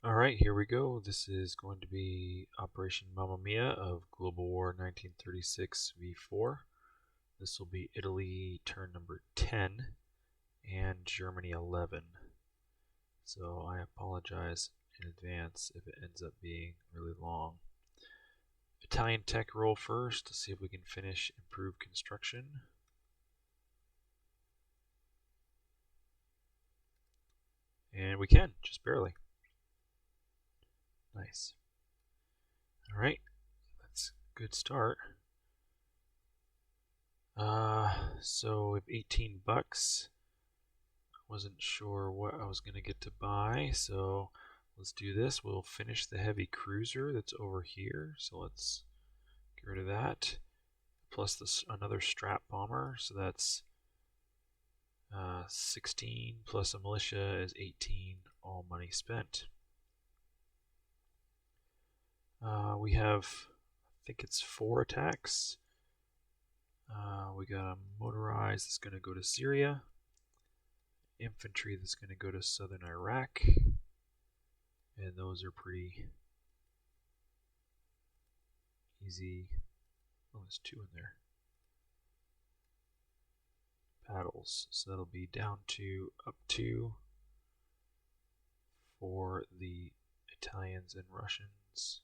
Alright, here we go. This is going to be Operation Mamma Mia of Global War 1936v4. This will be Italy turn number 10 and Germany 11. So I apologize in advance if it ends up being really long. Italian tech roll first to see if we can finish improved construction. And we can, just barely. Nice. Alright, that's a good start. So we have 18 bucks. I wasn't sure what I was going to get to buy, so let's do this. We'll finish the heavy cruiser that's over here, so let's get rid of that. Plus this another strap bomber, so that's 16 plus a militia is 18, all money spent. We have, I think it's 4 attacks. We got a motorized that's going to go to Syria, infantry that's going to go to southern Iraq, and those are pretty easy. Oh, there's 2 in there. Paddles, so that'll be down 2, up 2 for the Italians and Russians.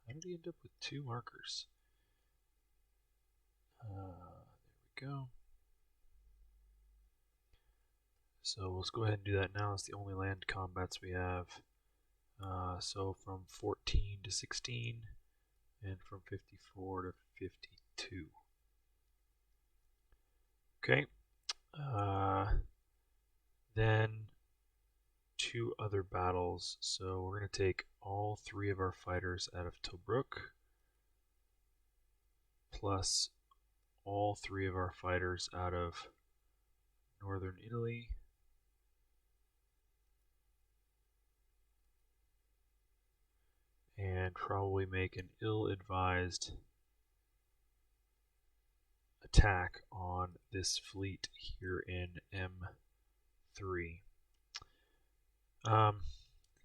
How did he end up with 2 markers? There we go. So let's go ahead and do that now. It's the only land combats we have. So from 14 to 16 and from 54 to 52. Okay. Then 2 other battles. So we're going to take all 3 of our fighters out of Tobruk, plus all 3 of our fighters out of northern Italy. And probably make an ill-advised attack on this fleet here in M3.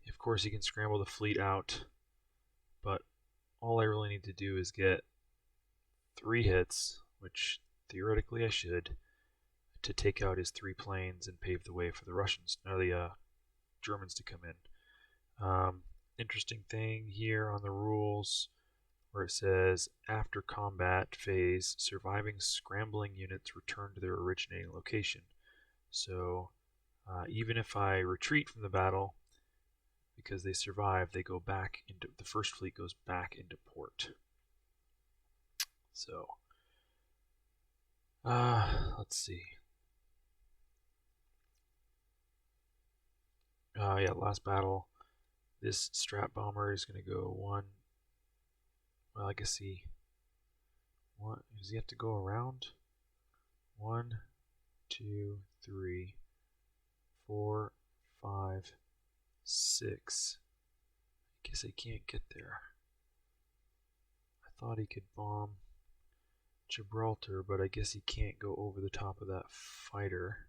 Of course, you can scramble the fleet out, but all I really need to do is get 3 hits, which theoretically I should, to take out his 3 planes and pave the way for the Russians, or the Germans to come in. Interesting thing here on the rules where it says after combat phase, surviving scrambling units return to their originating location. So even if I retreat from the battle, because they survive, they go back into the first fleet goes back into port. So let's see. Yeah, last battle. This strap bomber is going to go 1. Well, I guess what does he have to go around? 1, 2, 3, 4, 5, 6. I guess I can't get there. I thought he could bomb Gibraltar, but I guess he can't go over the top of that fighter.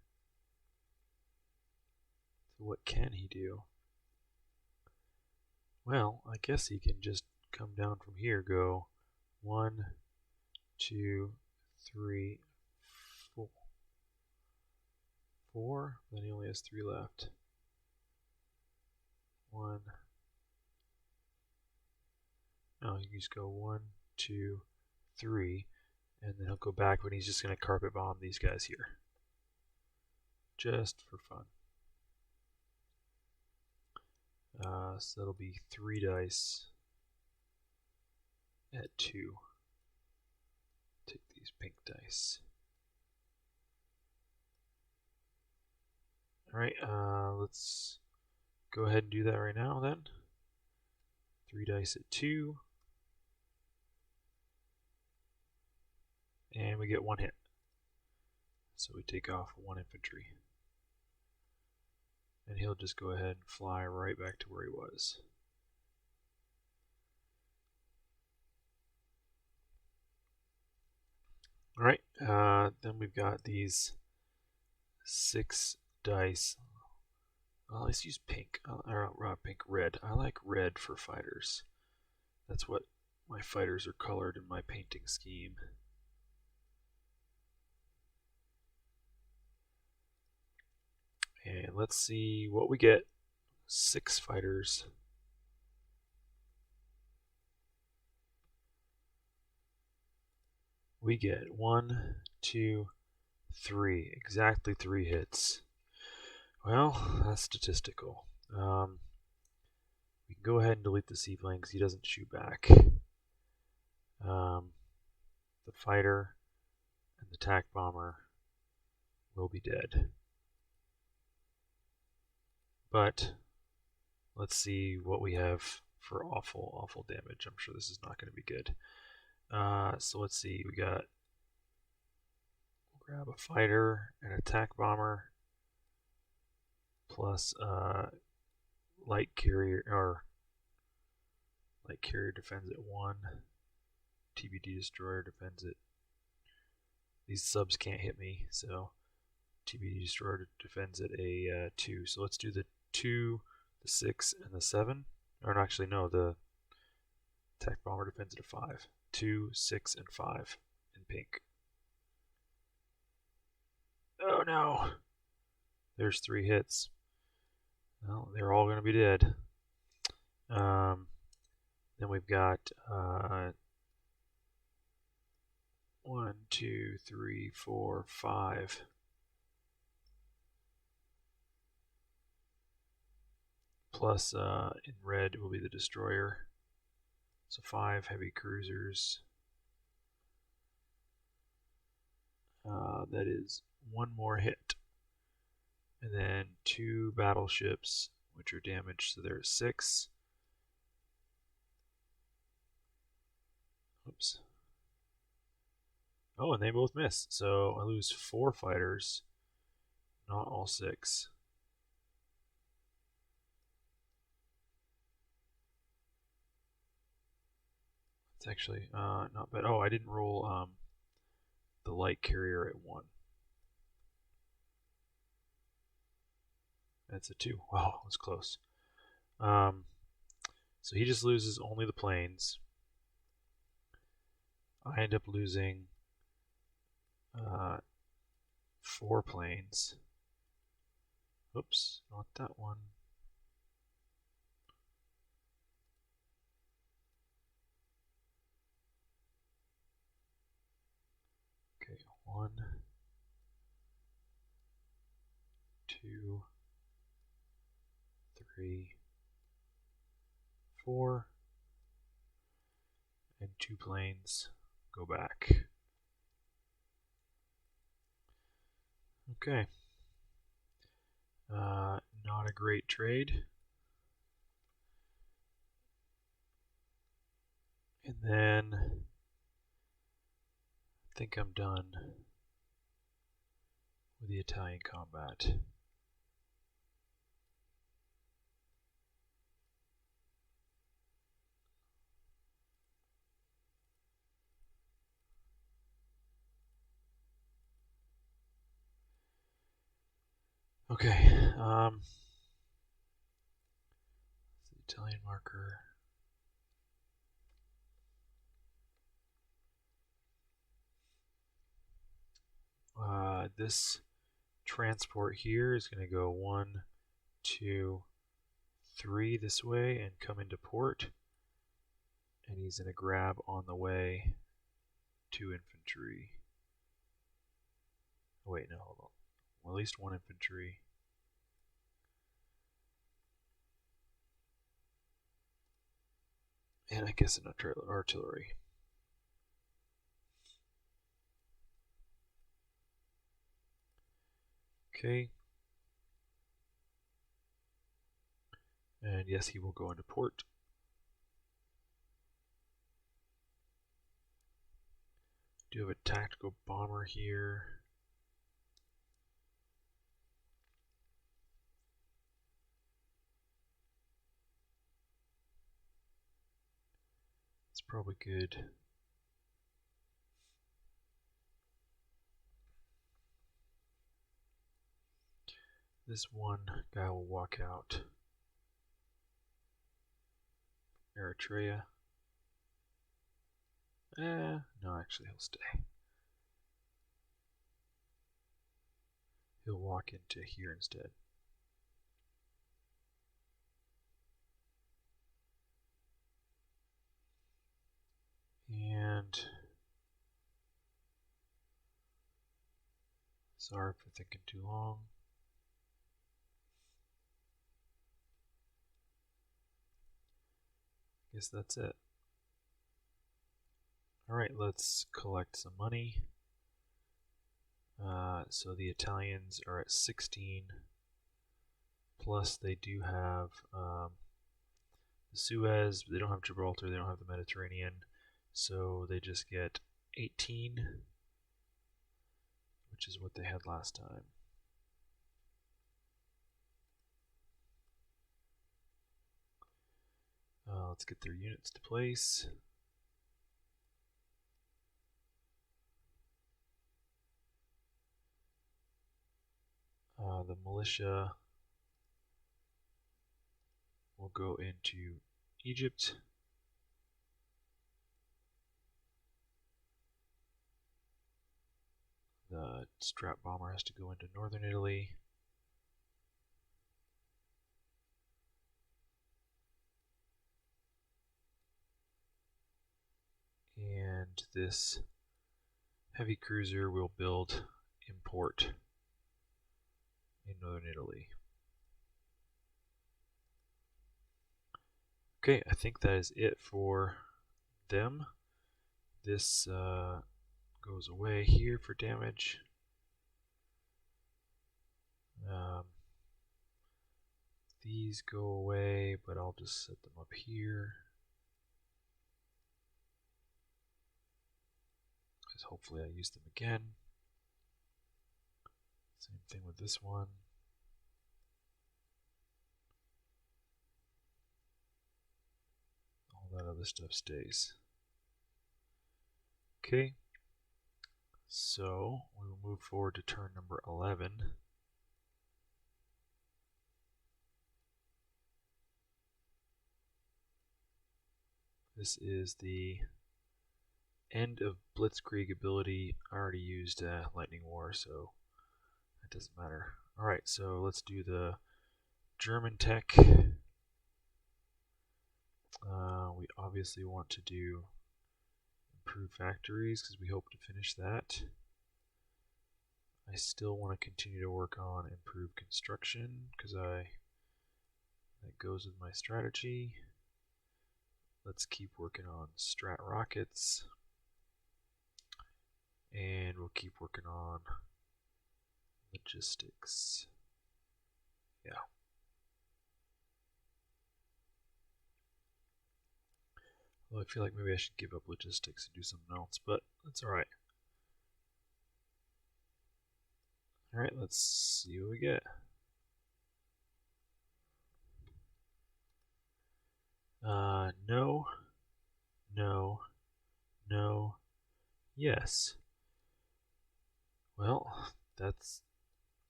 So what can he do? Well, I guess he can just come down from here, go 1, 2, 3, 4. 4? Then he only has 3 left. 1. No, you just go 1, 2, 3, and then he'll go back when he's just going to carpet bomb these guys here. Just for fun. So that'll be 3 dice at 2. Take these pink dice. Alright, let's go ahead and do that right now then. 3 dice at 2. And we get 1 hit. So we take off 1 infantry. And he'll just go ahead and fly right back to where he was. Alright, then we've got these 6 dice let's use pink, or red. I like red for fighters. That's what my fighters are colored in my painting scheme. And let's see what we get. 6 fighters. We get 1, 2, 3. Exactly 3 hits. Well, that's statistical. We can go ahead and delete the seaplane because he doesn't shoot back. The fighter and the attack bomber will be dead. But let's see what we have for awful damage. I'm sure this is not going to be good. So let's see. We'll grab a fighter, an attack bomber, plus light carrier defends at 1. TBD destroyer defends it. These subs can't hit me, so TBD destroyer defends at a 2. So let's do the 2, the 6, and the 7. Or actually, no, the attack bomber defends at a 5. 2, 6, and 5 in pink. Oh no! There's 3 hits. Well, they're all going to be dead. Then we've got 1, 2, 3, 4, 5. Plus, in red will be the destroyer. So 5 heavy cruisers. That is 1 more hit. And then 2 battleships, which are damaged, so there's 6. Oops. Oh, and they both miss. So I lose 4 fighters, not all 6. It's actually not bad. Oh, I didn't roll the light carrier at 1. That's a 2. Wow, that was close. So he just loses only the planes. I end up losing 4 planes. Oops, not that one. Okay, 1, 2, 3, 4, and 2 planes go back. Okay. Not a great trade. And then I think I'm done with the Italian combat. Okay, the Italian marker. This transport here is going to go 1, 2, 3 this way and come into port. And he's going to grab on the way 2 infantry. Oh, wait, no, hold on. Well, at least 1 infantry. And I guess an artillery. Okay. And yes, he will go into port. Do have a tactical bomber here. It's probably good. This one guy will walk out. Eritrea. No, actually he'll stay. He'll walk into here instead. And sorry for thinking too long. Guess that's it. Alright, let's collect some money. So the Italians are at 16, plus they do have the Suez, but they don't have Gibraltar, they don't have the Mediterranean, so they just get 18, which is what they had last time. Let's get their units to place. The militia will go into Egypt. The Strat bomber has to go into northern Italy. And this heavy cruiser will build in port in northern Italy. Okay, I think that is it for them. This goes away here for damage. These go away, but I'll just set them up here. Because hopefully I use them again. Same thing with this one. All that other stuff stays. Okay, so we will move forward to turn number 11. This is the end of Blitzkrieg ability. I already used Lightning War, so it doesn't matter. Alright, so let's do the German tech. We obviously want to do improve factories because we hope to finish that. I still want to continue to work on improved construction because that goes with my strategy. Let's keep working on strat rockets, and we'll keep working on logistics. Yeah. Well, I feel like maybe I should give up logistics and do something else, but that's alright. Alright, let's see what we get. No, no, no, yes. Well, that's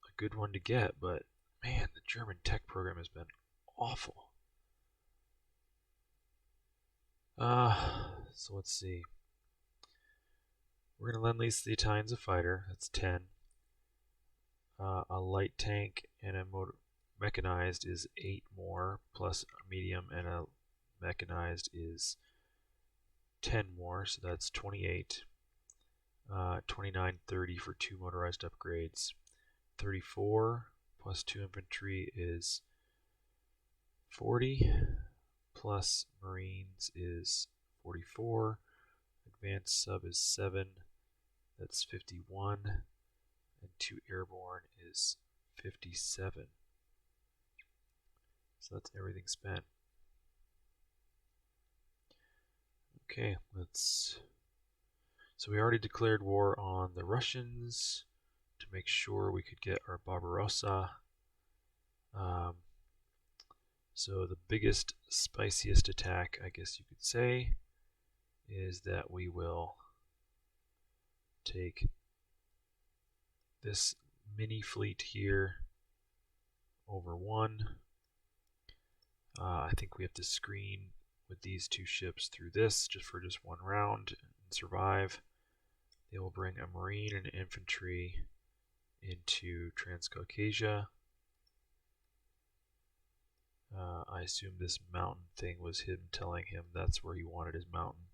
a good one to get, but man, the German tech program has been awful. So let's see. We're going to lend lease the Italians a fighter, that's 10. A light tank and a mechanized is 8 more, plus a medium and a mechanized is 10 more, so that's 28. 29, 30 for 2 motorized upgrades. 34 plus 2 infantry is 40, plus marines is 44. Advanced sub is 7, that's 51. And 2 airborne is 57. So that's everything spent. Okay, so we already declared war on the Russians to make sure we could get our Barbarossa. So the biggest, spiciest attack, I guess you could say, is that we will take this mini fleet here over 1. I think we have to screen with these two ships through this just for just one round and survive. They will bring a Marine and infantry into Transcaucasia. I assume this mountain thing was him telling him that's where he wanted his mountain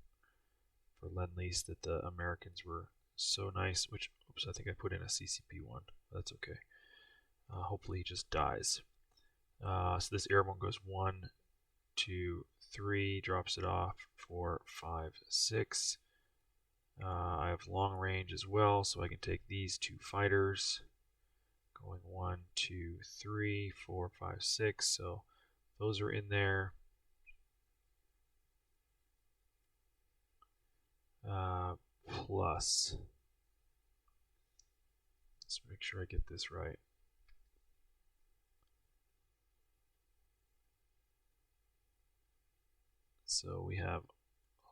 for Lend-Lease, that the Americans were so nice, which, oops, I think I put in a CCP one. That's okay. Hopefully he just dies. So this airborne goes 1, 2, 3, drops it off, 4, 5, 6. I have long range as well, so I can take these two fighters. Going 1, 2, 3, 4, 5, 6. So those are in there. Plus, let's make sure I get this right. So we have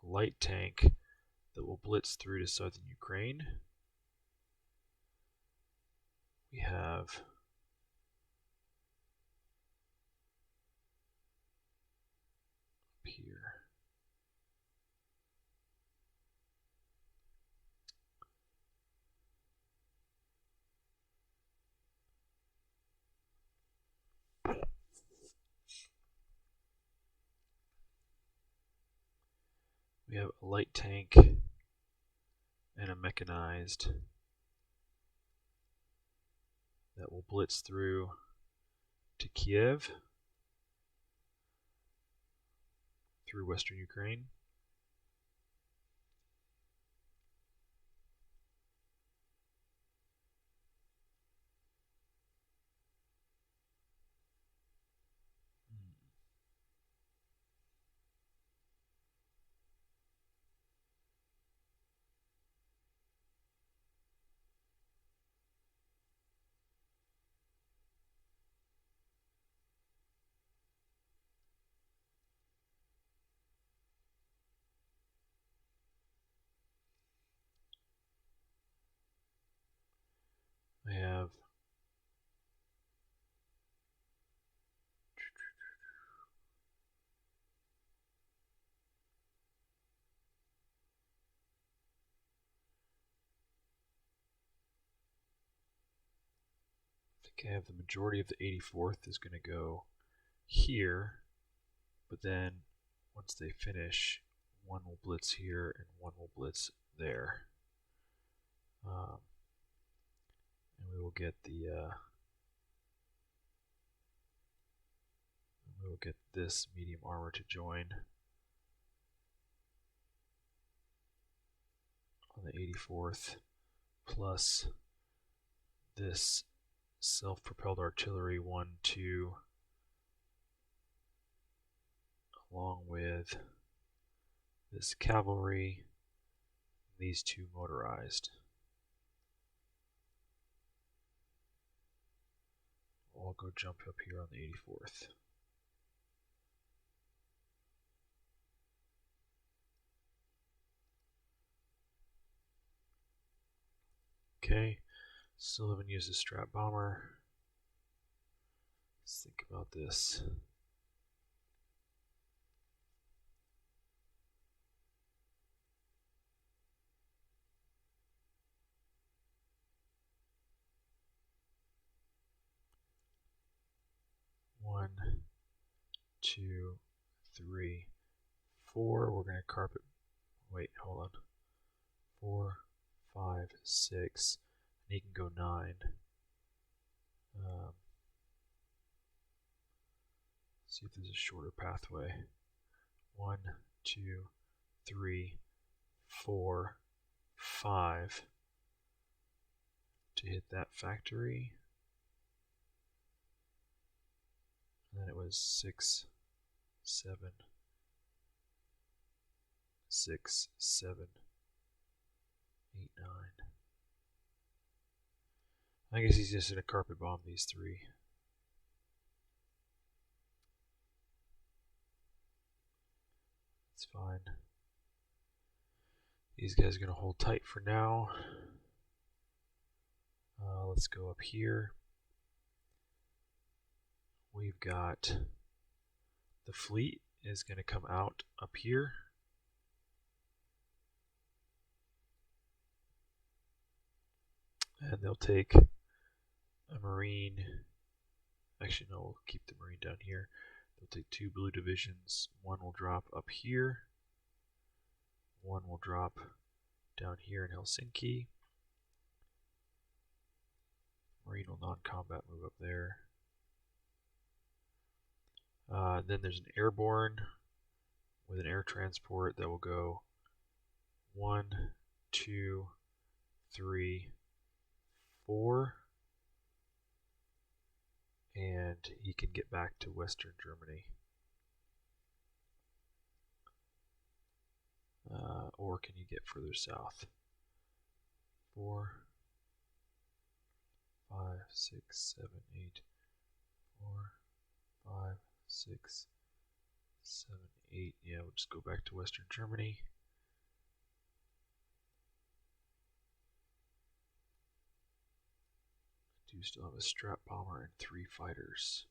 a light tank that will blitz through to southern Ukraine. We have up here. We have a light tank and a mechanized that will blitz through to Kiev through western Ukraine. I have I have the majority of the 84th is going to go here, but then once they finish, one will blitz here and one will blitz there. And we will get this medium armor to join on the 84th, plus this self-propelled artillery 1, 2, along with this cavalry, these two motorized. I'll go jump up here on the 84th. Okay, still haven't used a strat bomber. Let's think about this. One, 2, 3, 4. We're going to carpet. Wait, hold on. 4, 5, 6. And he can go 9. See if there's a shorter pathway. 1, 2, 3, 4, 5 to hit that factory. And then it was 6, 7, 6, 7, 8, 9. I guess he's just going to carpet bomb these 3. It's fine. These guys are going to hold tight for now. Let's go up here. we've got the fleet is going to come out up here. And they'll take a Marine. Actually, no, we'll keep the Marine down here. They'll take 2 blue divisions. One will drop up here. One will drop down here in Helsinki. Marine will non-combat move up there. Then there's an airborne with an air transport that will go 1, 2, 3, 4, and he can get back to Western Germany. Or can you get further south? 4, 5, 6, 7, 8, 4, 5, 6, 7, 8. Yeah, we'll just go back to Western Germany. I do still have a strap bomber and 3 fighters.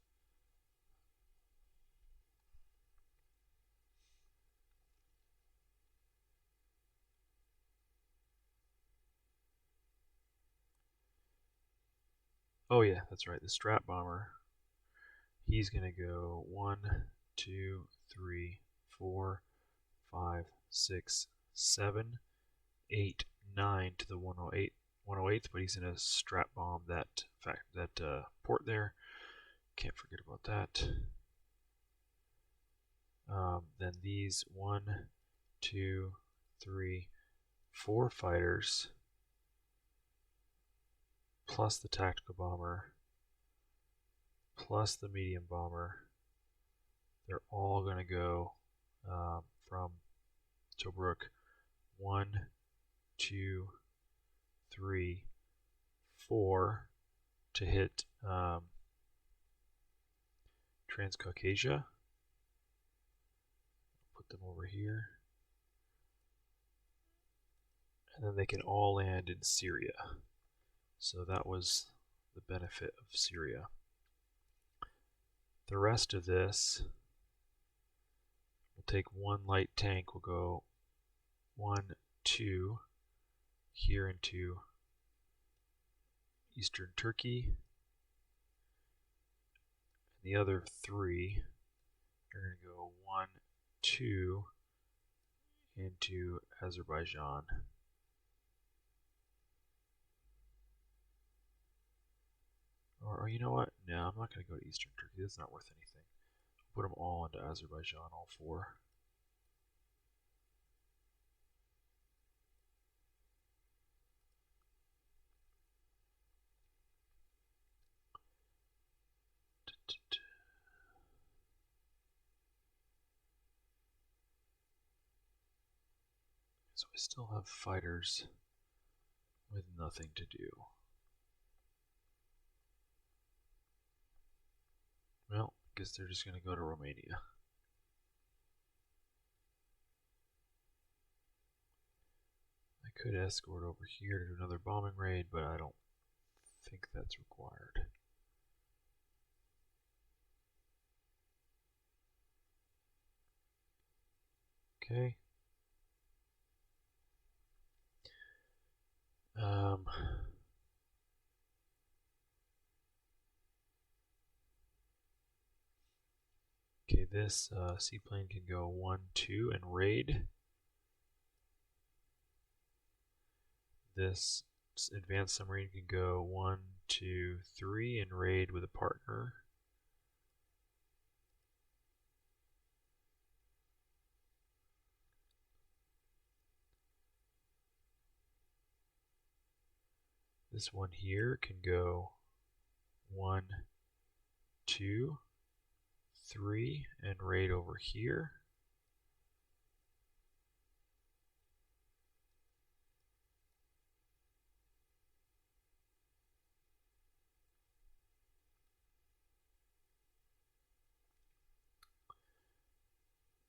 Oh yeah, that's right, the strap bomber. He's going to go 1, 2, 3, 4, 5, 6, 7, 8, 9 to the 108th, but he's going to strap bomb that port there. Can't forget about that. Then these 1, 2, 3, 4 fighters plus the tactical bomber plus the medium bomber, they're all going to go from Tobruk 1, 2, 3, 4 to hit Transcaucasia. Put them over here. And then they can all land in Syria. So that was the benefit of Syria. The rest of this, we'll take 1 light tank, we'll go 1, 2 here into Eastern Turkey. And the other 3 are going to go 1, 2 into Azerbaijan. Or you know what? No, I'm not going to go to Eastern Turkey. That's not worth anything. I'll put them all into Azerbaijan, all 4. So we still have fighters with nothing to do. Well, I guess they're just going to go to Romania. I could escort over here to do another bombing raid, but I don't think that's required. Okay. Okay, this seaplane can go 1, 2 and raid. This advanced submarine can go 1, 2, 3 and raid with a partner. This one here can go 1, 2, 3 and raid over here.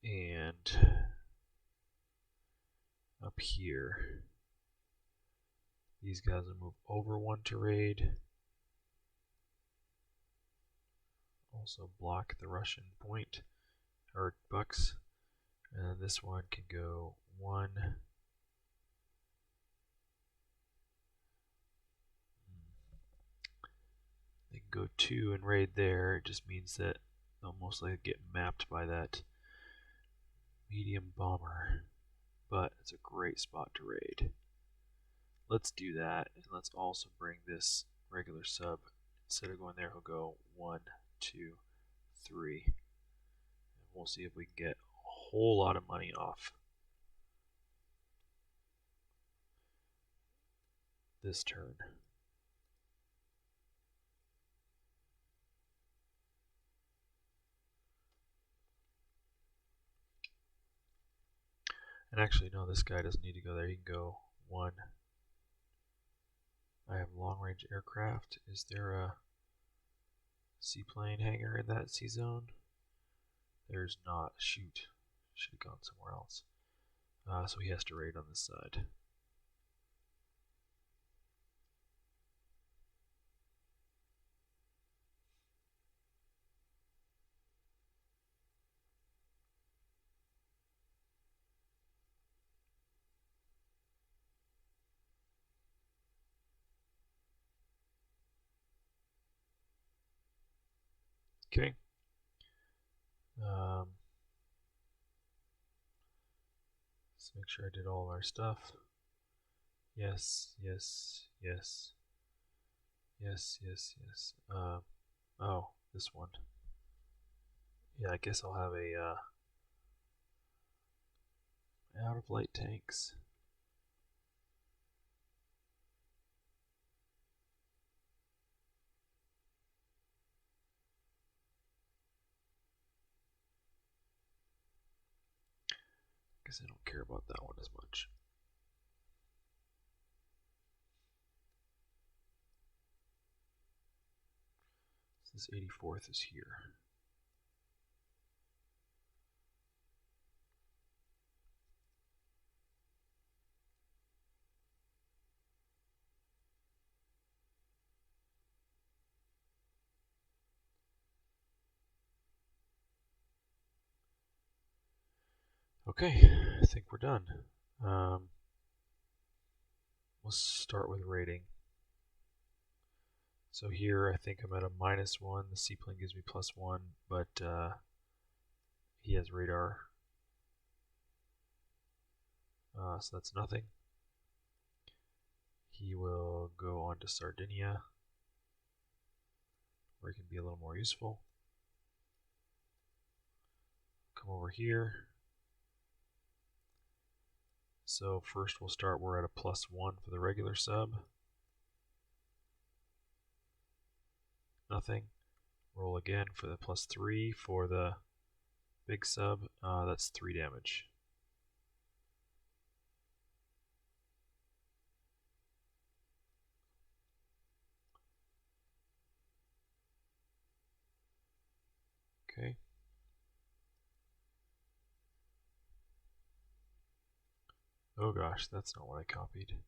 And up here, these guys will move over 1 to raid. also block the Russian point or bucks. And this one can go 1. They can go 2 and raid there. It just means that they'll most likely get mapped by that medium bomber. But it's a great spot to raid. Let's do that, and let's also bring this regular sub. Instead of going there, he'll go 1, 2, 3. And we'll see if we can get a whole lot of money off this turn. And actually, no, this guy doesn't need to go there. He can go 1. I have long-range aircraft. Is there a seaplane hangar in that sea zone? There's not. Shoot. Should have gone somewhere else. So he has to raid on this side. Okay. Let's make sure I did all of our stuff. Yes, yes, yes. Yes, yes, yes. Oh, this one. Yeah, I guess I'll have a out of light tanks. I guess I don't care about that one as much. This 84th is here. Okay, I think we're done. Let's start with rating. So here I think I'm at a -1. The seaplane gives me +1, but he has radar. So that's nothing. He will go on to Sardinia, where he can be a little more useful. Come over here. So first we'll start, we're at a +1 for the regular sub. Nothing. Roll again for the +3 for the big sub. That's 3 damage. Okay. Oh gosh, that's not what I copied.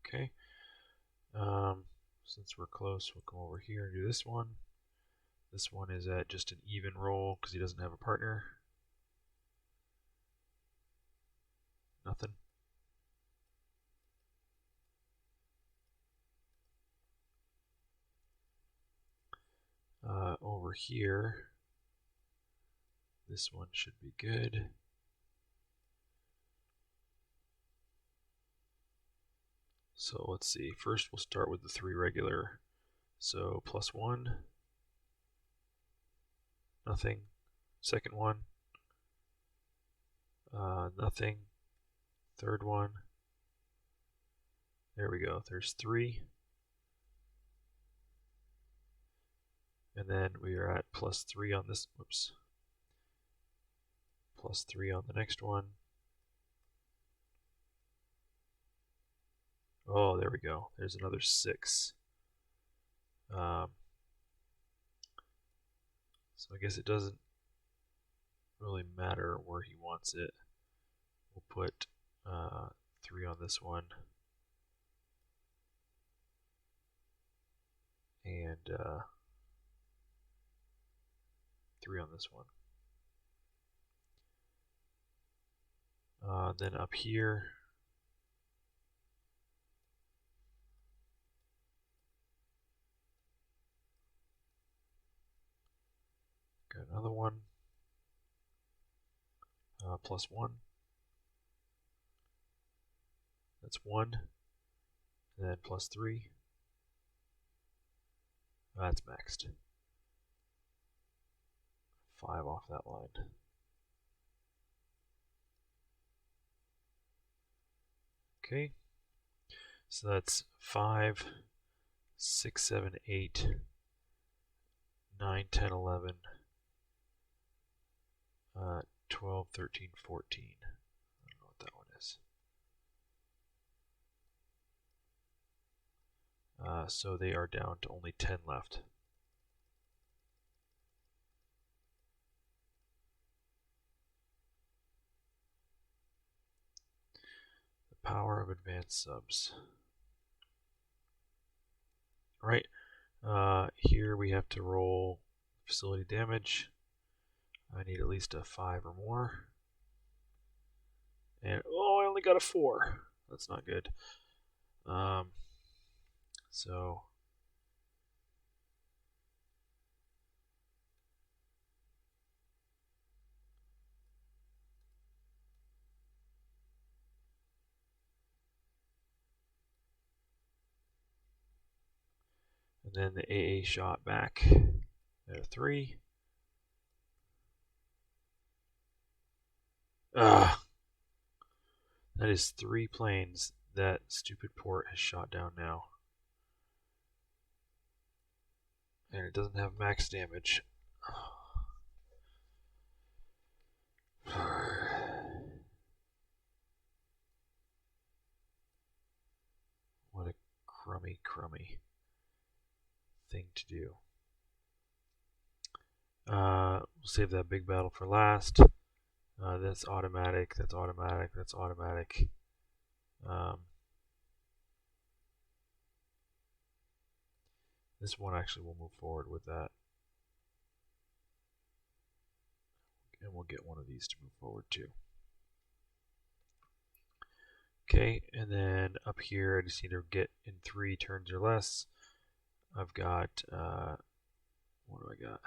Okay. Since we're close, we'll come over here and do this one. This one is at just an even roll because he doesn't have a partner. Nothing. Over here, this one should be good. So let's see. First, we'll start with the 3 regular. So +1. Nothing. Second one. Nothing. Third one. There we go. There's 3. And then we are at +3 on this. Whoops. +3 on the next one. Oh, there we go. There's another 6. So I guess it doesn't really matter where he wants it. We'll put 3 on this one. And 3 on this one. Then up here, got another one, +1. That's 1, and then +3. That's maxed. 5 off that line. Okay, so that's 5, 6, 7, 8, 9, 10, 11, 12, 13, 14. I don't know what that one is. So they are down to only 10 left. The power of advanced subs. All right, here we have to roll facility damage. I need at least a 5 or more. And oh, I only got a 4. That's not good. So and then the AA shot back at a 3. That is 3 planes that stupid port has shot down now. And it doesn't have max damage. What a crummy thing to do. We'll save that big battle for last. That's automatic, that's automatic, that's automatic. This one actually will move forward with that. And we'll get one of these to move forward too. Okay, and then up here I just need to get in 3 turns or less. I've got, what do I got?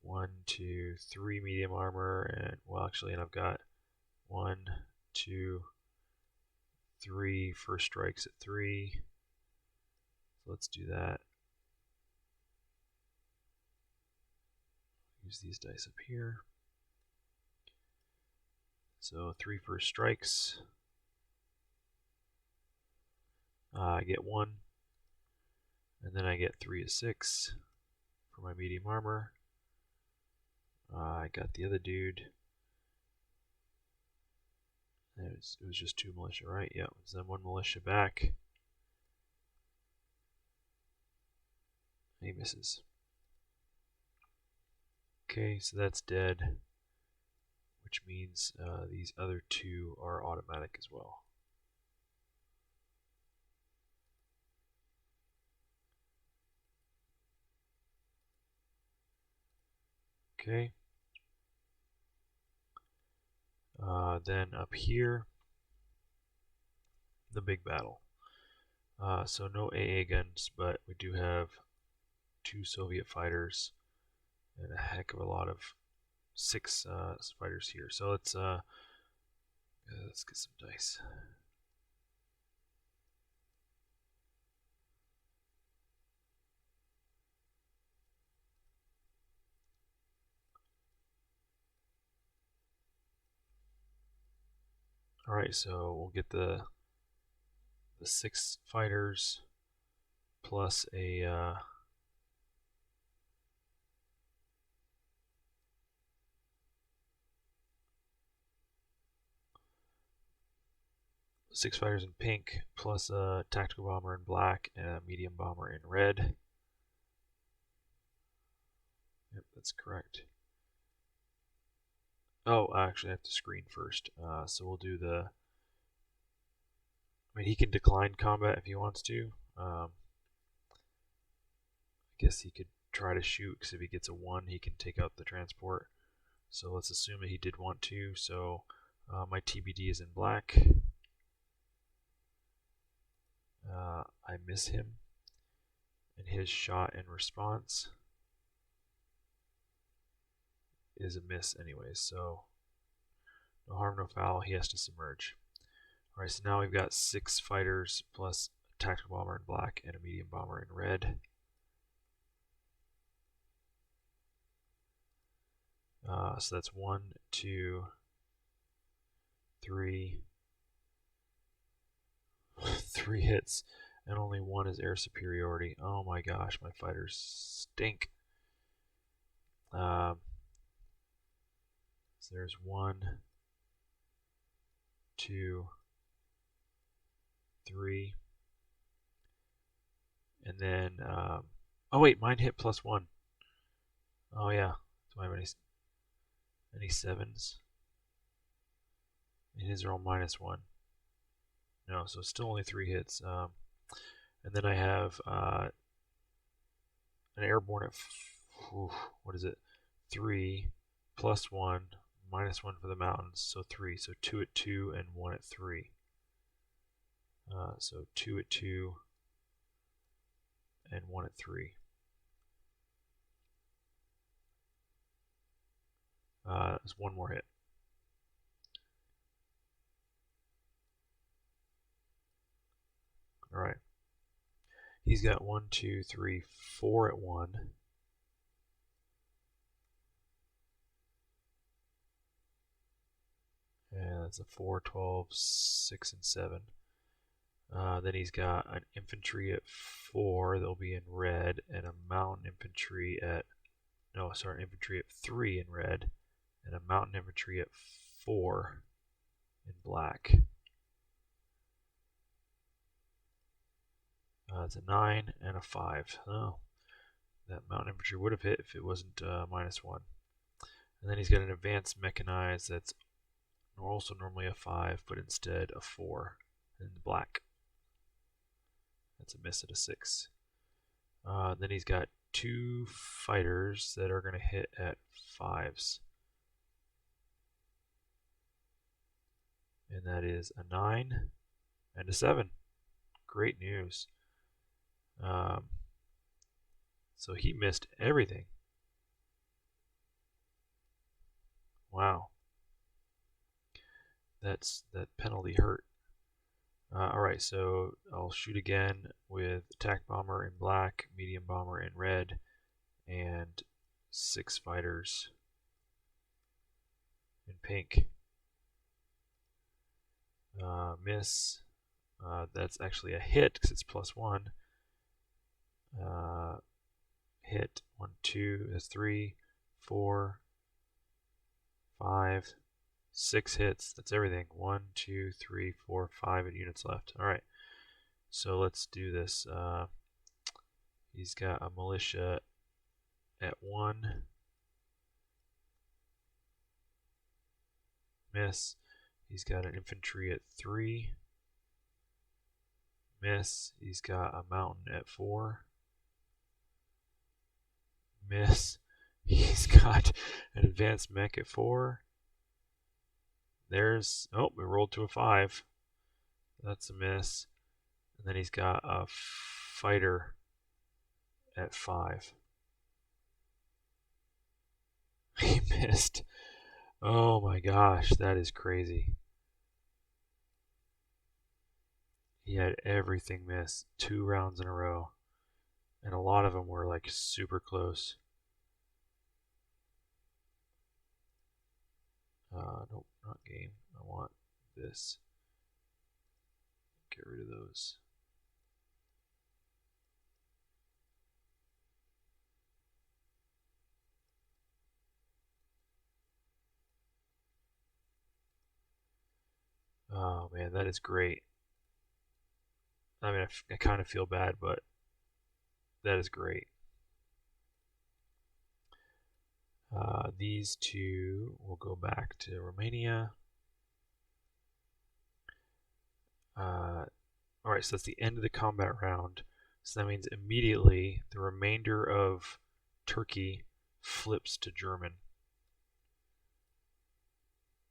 1, 2, 3 medium armor, and well actually, and I've got 1, 2, 3 first strikes at 3. So let's do that. Use these dice up here. So 3 first strikes. I get 1, and then I get 3 of 6 for my medium armor. I got the other dude. It was just 2 militia, right? Yeah, so then 1 militia back. He misses. Okay, so that's dead, which means these other 2 are automatic as well. Okay. Then up here, the big battle. So no AA guns, but we do have 2 Soviet fighters and a heck of a lot of 6 fighters here. So let's get some dice. All right, so we'll get the 6 fighters plus a 6 fighters in pink, plus a tactical bomber in black and a medium bomber in red. Yep, that's correct. Oh, actually I have to screen first. So we'll do the... I mean, he can decline combat if he wants to. I guess he could try to shoot, because if he gets a 1, he can take out the transport. So let's assume that he did want to. So my TBD is in black. I miss him, and his shot in response is a miss anyway, so no harm, no foul. He has to submerge. Alright, so now we've got 6 fighters plus a tactical bomber in black and a medium bomber in red. So that's 1, 2, 3, 3 hits, and only 1 is air superiority. Oh my gosh, my fighters stink. So there's 1, 2, 3, and then oh wait, mine hit +1. Oh yeah, do I have any 7s? And his are all -1. No, so still only 3 hits. And then I have an airborne at what is it? 3 +1 -1 for the mountains, so 3. So 2 at 2 and 1 at 3. So 2 at 2 and 1 at 3. There's 1 more hit. Alright. He's got 1, 2, 3, 4 at 1. And that's a 4, 12, 6, and 7. Then he's got an infantry at 4 that'll be in red, and a mountain infantry at infantry at 3 in red, and a mountain infantry at 4 in black. It's a 9 and a 5. Oh, that mountain infantry would have hit if it wasn't -1. And then he's got an advanced mechanized that's also normally a 5, but instead a 4 in black. That's a miss at a 6. Then he's got 2 fighters that are going to hit at 5s. And that is a 9 and a 7. Great news. So he missed everything. Wow. That penalty hurt. Alright, so I'll shoot again with attack bomber in black, medium bomber in red, and 6 fighters in pink. Miss. That's actually a hit because it's +1. Hit 1, 2, that's 3, 4, 5, 6 hits. That's everything. 1, 2, 3, 4, 5 units left. Alright, so let's do this. He's got a militia at 1. Miss. He's got an infantry at 3. Miss. He's got a mountain at 4. Miss. He's got an advanced mech at 4. There's, oh, we rolled to a 5. That's a miss. And then he's got a fighter at 5. He missed. Oh my gosh, that is crazy. He had everything miss 2 rounds in a row. And a lot of them were like super close. Nope, not game. I want this. Get rid of those. Oh man, that is great. I mean, I kind of feel bad, but that is great. These two will go back to Romania. Alright, so that's the end of the combat round. So that means immediately the remainder of Turkey flips to German.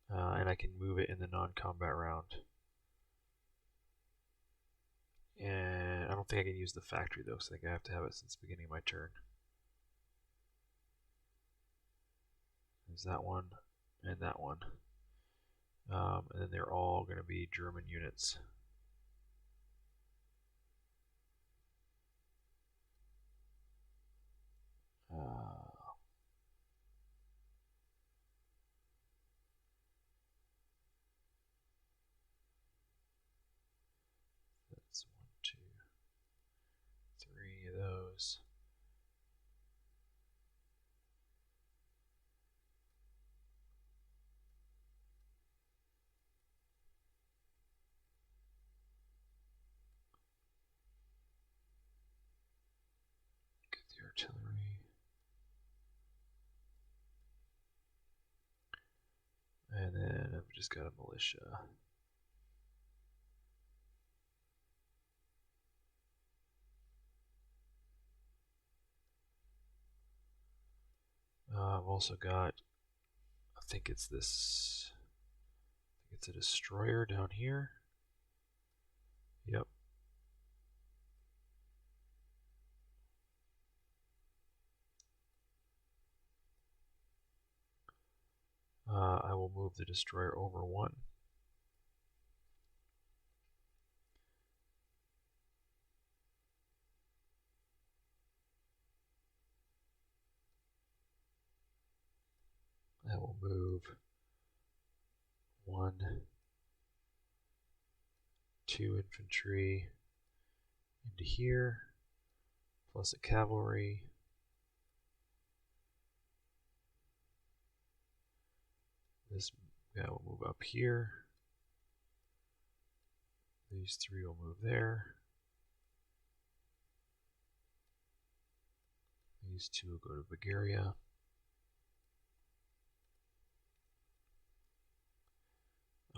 And I can move it in the non-combat round. And I don't think I can use the factory though, so I think I have to have it since the beginning of my turn. There's that one and that one. And then they're all going to be German units. That's 1, 2, 3 of those. Get the artillery. And then I've just got a militia. I've also got, I think it's this, I think it's a destroyer down here. Yep. I will move the destroyer over 1. I will move 1, 2 infantry into here, plus a cavalry. This guy will move up here. These 3 will move there. These 2 will go to Bulgaria.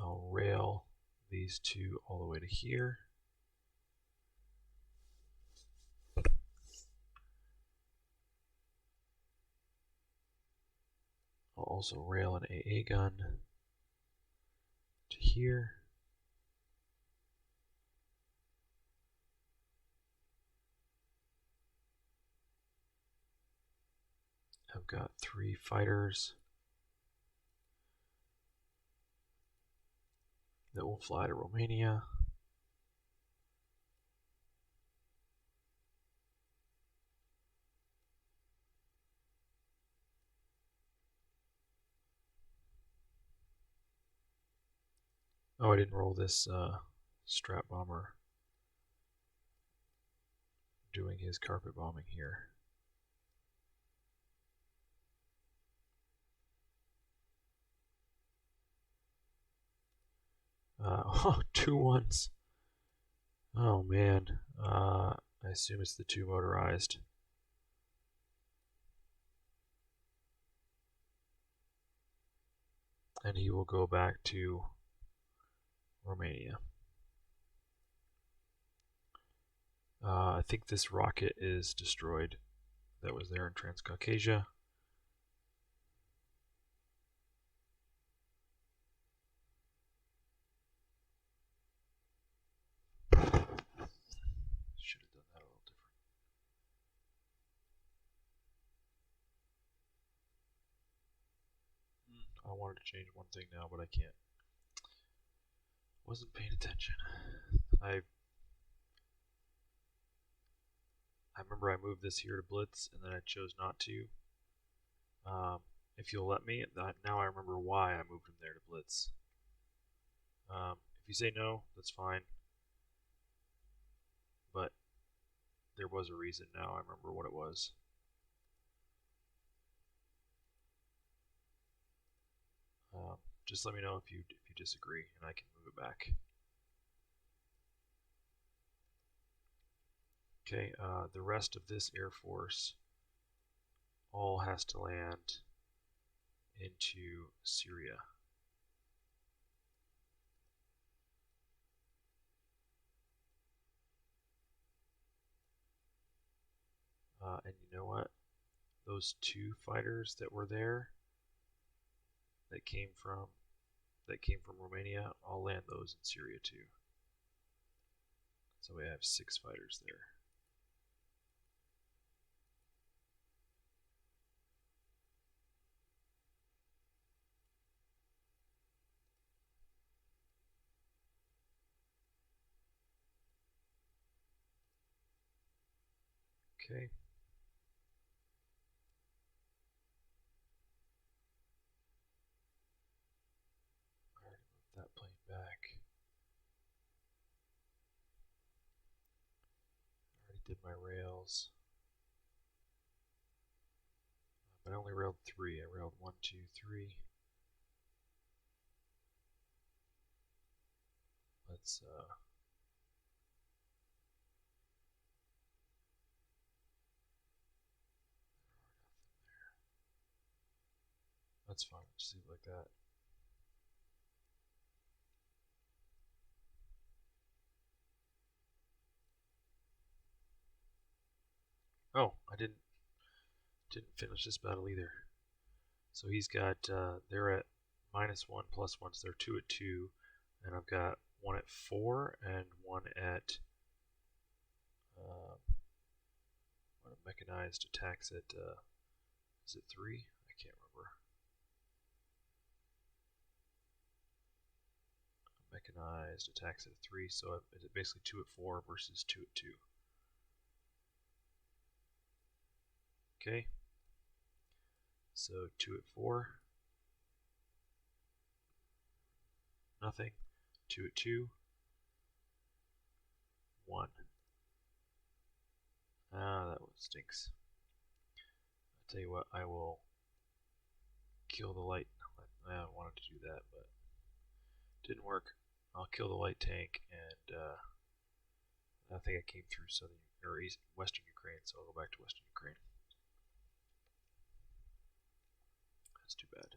I'll rail these 2 all the way to here. I'll also rail an AA gun to here. I've got 3 fighters that will fly to Romania. Oh, I didn't roll this strat bomber doing his carpet bombing here. Oh, 2 1s. Oh man. I assume it's the 2 motorized. And he will go back to Romania. I think this rocket is destroyed that was there in Transcaucasia. Should have done that a little different. I wanted to change one thing now, but I can't. Wasn't paying attention. I remember I moved this here to Blitz, and then I chose not to. If you'll let me, now I remember why I moved him there to Blitz. If you say no, that's fine. But there was a reason now. I remember what it was. Just let me know if you disagree, and I can move it back. Okay, the rest of this Air Force all has to land into Syria. And you know what? Those two fighters that were there that came from Romania, I'll land those in Syria too. So we have 6 fighters there. Okay. I already moved that plane back. I already did my rails. But I only railed 3. I railed 1, 2, 3. Let's that's fine. Just leave it like that. Oh, I didn't finish this battle either. So he's got they're at -1 +1, so they're 2 at 2, and I've got 1 at 4 and 1 at one mechanized attacks at is it 3? I can't remember. Mechanized attacks at 3, so it's basically 2 at 4 versus 2 at 2. Okay. So 2 at 4. Nothing. 2 at 2. 1. Ah, that one stinks. I'll tell you what, I will kill the light. I wanted to do that, but it didn't work. I'll kill the light tank, and I think I came through western Ukraine, so I'll go back to western Ukraine. That's too bad.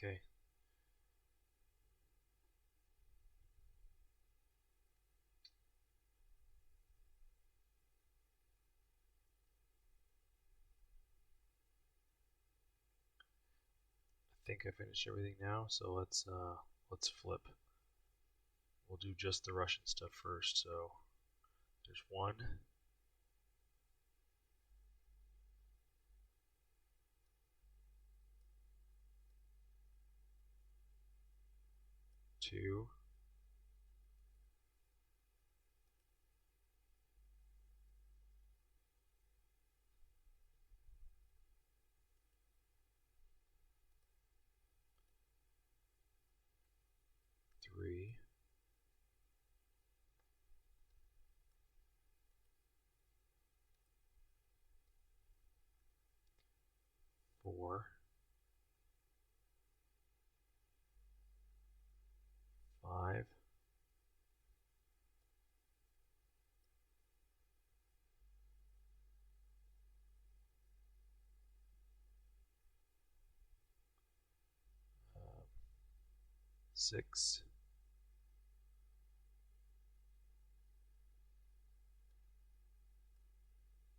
Okay. I think I finished everything now, so let's flip. We'll do just the Russian stuff first. So there's 1. 2. 3. 4. 5. 6.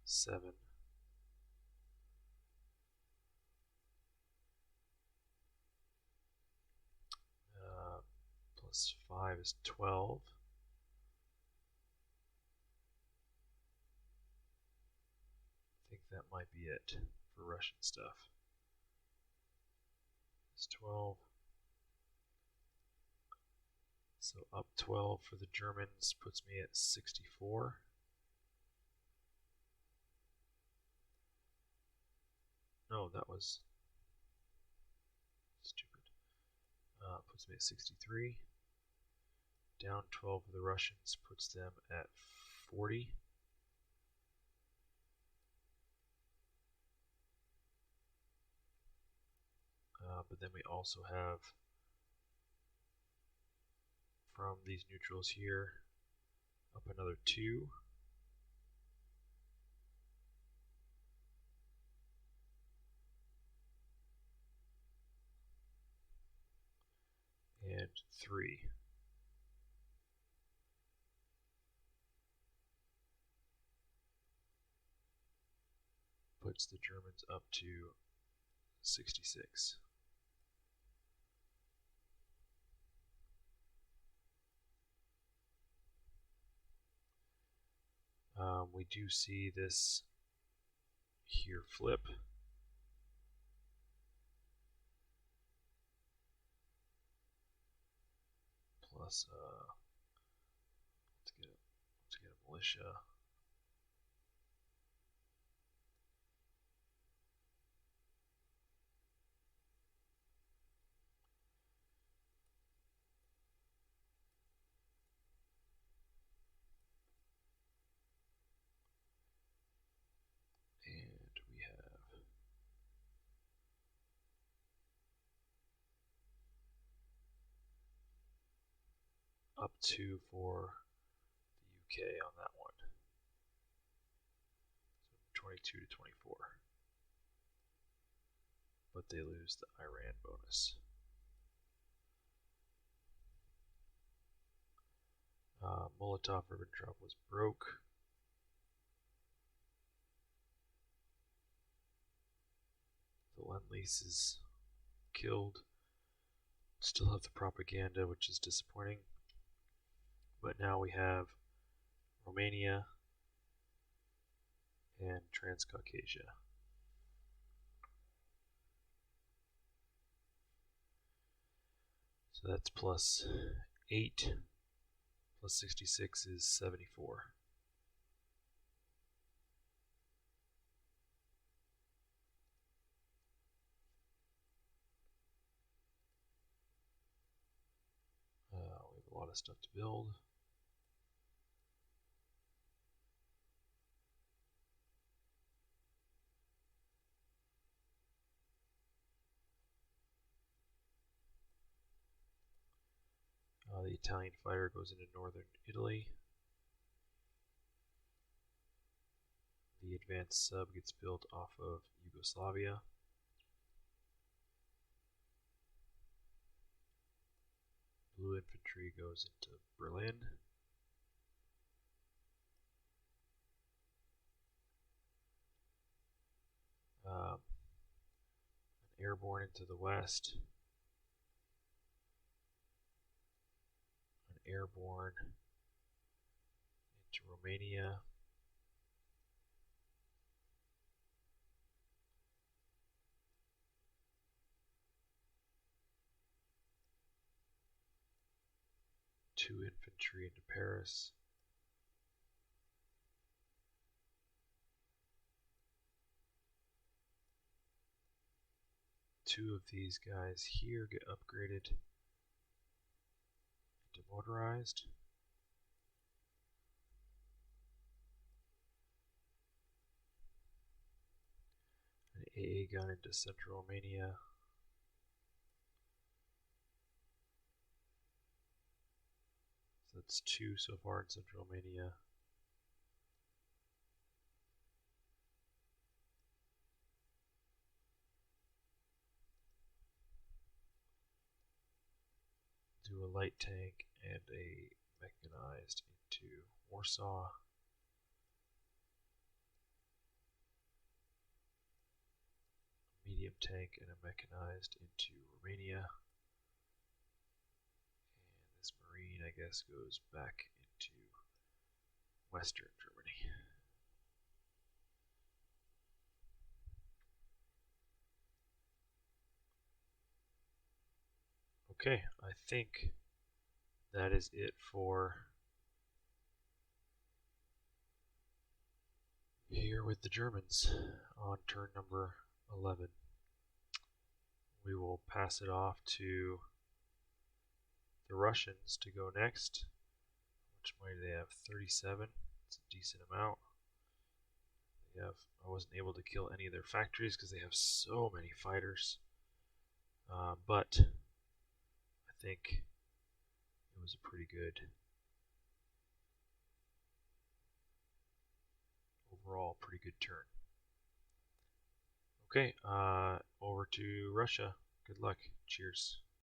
7. Plus 5 is 12. I think that might be it for Russian stuff. It's 12. So up 12 for the Germans puts me at 64. no, that was stupid. Puts me at 63. Down 12 of the Russians puts them at 40. But then we also have, from these neutrals here, up another 2. And 3. Puts the Germans up to 66. We do see this here flip. Plus, let's get a militia. And we have up 2 for the UK on that one. So 22 to 24. But they lose the Iran bonus. Molotov-Ribbentrop was broke. The Lend-Lease is killed. Still have the propaganda, which is disappointing. But now we have Romania and Transcaucasia. So that's plus 8. Plus 66 is 74. We have a lot of stuff to build. The Italian fighter goes into northern Italy. The advanced sub gets built off of Yugoslavia. Blue infantry goes into Berlin. An airborne into the west. An airborne into Romania. Two infantry into Paris. Two of these guys here get upgraded into motorized. An AA gun into central Romania. So that's 2 so far in central Romania. Do a light tank and a mechanized into Warsaw. Medium tank and a mechanized into Romania. And this marine, I guess, goes back into Western Germany. Okay, I think that is it for here with the Germans on turn number 11. We will pass it off to the Russians to go next. Which might they have? 37. It's a decent amount. They have. I wasn't able to kill any of their factories because they have so many fighters. But I think it was a pretty good overall, pretty good turn. Okay, over to Russia. Good luck. Cheers.